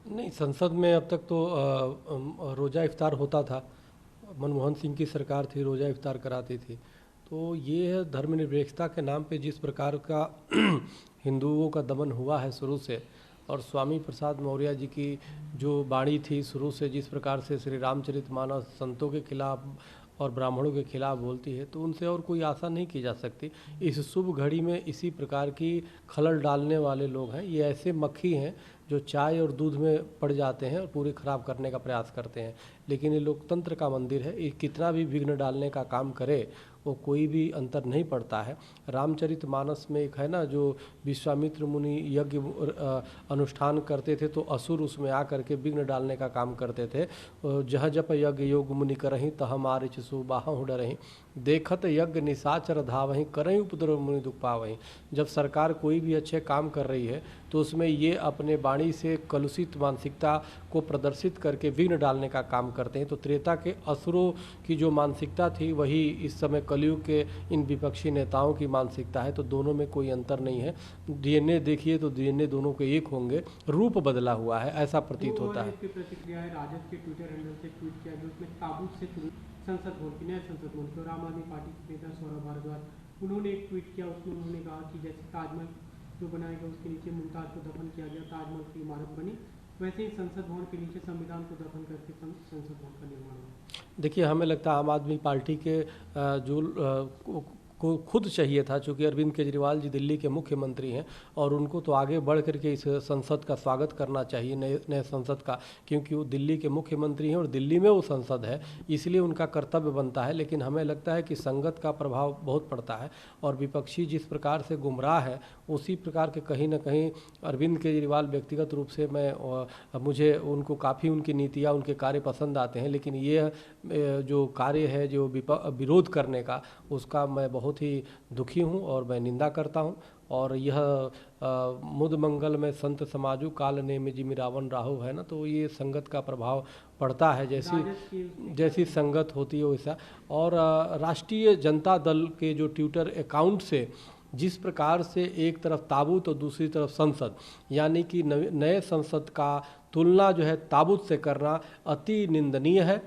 नहीं, संसद में अब तक तो रोज़ा इफ्तार होता था। मनमोहन सिंह की सरकार थी, रोज़ा इफ्तार कराती थी। तो ये है धर्मनिरपेक्षता के नाम पे जिस प्रकार का हिंदुओं का दमन हुआ है शुरू से, और स्वामी प्रसाद मौर्य जी की जो बाणी थी शुरू से, जिस प्रकार से श्री रामचरितमानस संतों के खिलाफ और ब्राह्मणों के खिलाफ बोलती है, तो उनसे और कोई आशा नहीं की जा सकती। इस शुभ घड़ी में इसी प्रकार की खलल डालने वाले लोग हैं। ये ऐसे मक्खी हैं जो चाय और दूध में पड़ जाते हैं और पूरी ख़राब करने का प्रयास करते हैं। लेकिन ये लोकतंत्र का मंदिर है, ये कितना भी विघ्न डालने का काम करे वो कोई भी अंतर नहीं पड़ता है। रामचरितमानस में एक है ना, जो विश्वामित्र मुनि यज्ञ अनुष्ठान करते थे तो असुर उसमें आकर के विघ्न डालने का काम करते थे। जह जप यज्ञ योग मुनि करहीं तह मारिच सुबाहु डरहीं, देखत यज्ञ निशाचर धावहीं करहीं उपद्रव मुनि दुख पावहीं। जब सरकार कोई भी अच्छे काम कर रही है तो उसमें ये अपने वाणी से कलुषित मानसिकता को प्रदर्शित करके विघ्न डालने का काम करते हैं। तो त्रेता के असुरों की जो मानसिकता थी वही इस समय कलयुग के इन विपक्षी नेताओं की मानसिकता है। तो दोनों में कोई अंतर नहीं है। डीएनए देखिए तो डीएनए दोनों के एक होंगे, रूप बदला हुआ है, ऐसा प्रतीत होता है। प्रतिक्रिया है, राजद के ट्विटर हैंडल से ट्वीट किया गया, उसमें ताबूत से संसद भवन की, नए संसद भवन की, और आम आदमी पार्टी के नेता सौरभ भारद्वाज उन्होंने एक ट्वीट किया। उसमें उन्होंने कहा कि जैसे ताजमहल जो बनाया गया उसके नीचे मुमताज़ को दफन किया गया, ताजमहल की इमारत बनी, वैसे ही संसद भवन के नीचे संविधान को दफन करके संसद भवन का निर्माण हुआ। देखिए, हमें लगता है आम आदमी पार्टी के जो को खुद चाहिए था, चूँकि अरविंद केजरीवाल जी दिल्ली के मुख्यमंत्री हैं और उनको तो आगे बढ़ करके इस संसद का स्वागत करना चाहिए, नए संसद का, क्योंकि वो दिल्ली के मुख्यमंत्री हैं और दिल्ली में वो संसद है, इसलिए उनका कर्तव्य बनता है। लेकिन हमें लगता है कि संगत का प्रभाव बहुत पड़ता है और विपक्षी जिस प्रकार से गुमराह है उसी प्रकार के कहीं ना कहीं अरविंद केजरीवाल व्यक्तिगत रूप से मुझे उनको काफ़ी उनकी नीतियाँ, उनके कार्य पसंद आते हैं। लेकिन ये जो कार्य है जो विरोध करने का, उसका मैं बहुत ही दुखी हूँ और मैं निंदा करता हूँ। और यह मुद मंगल में संत समाजू काल ने में जिमि रावण राहु है ना, तो ये संगत का प्रभाव पड़ता है। जैसी संगत होती है वैसा। और राष्ट्रीय जनता दल के जो ट्विटर अकाउंट से जिस प्रकार से एक तरफ ताबूत और दूसरी तरफ संसद, यानी कि नए संसद का तुलना जो है ताबूत से करना अति निंदनीय है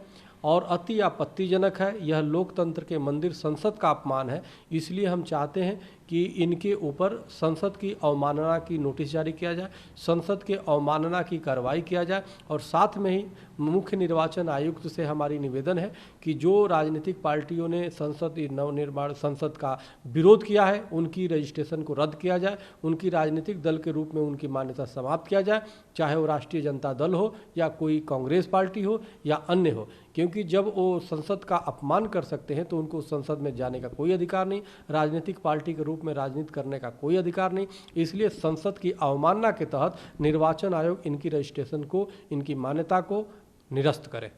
और अति आपत्तिजनक है। यह लोकतंत्र के मंदिर संसद का अपमान है। इसलिए हम चाहते हैं कि इनके ऊपर संसद की अवमानना की नोटिस जारी किया जाए, संसद के अवमानना की कार्रवाई किया जाए। और साथ में ही मुख्य निर्वाचन आयुक्त से हमारी निवेदन है कि जो राजनीतिक पार्टियों ने नवनिर्माण संसद का विरोध किया है उनकी रजिस्ट्रेशन को रद्द किया जाए, उनकी राजनीतिक दल के रूप में उनकी मान्यता समाप्त किया जाए, चाहे वो राष्ट्रीय जनता दल हो या कोई कांग्रेस पार्टी हो या अन्य हो। क्योंकि जब वो संसद का अपमान कर सकते हैं तो उनको संसद में जाने का कोई अधिकार नहीं, राजनीतिक पार्टी के रूप में राजनीति करने का कोई अधिकार नहीं। इसलिए संसद की अवमानना के तहत निर्वाचन आयोग इनकी रजिस्ट्रेशन को, इनकी मान्यता को निरस्त करे।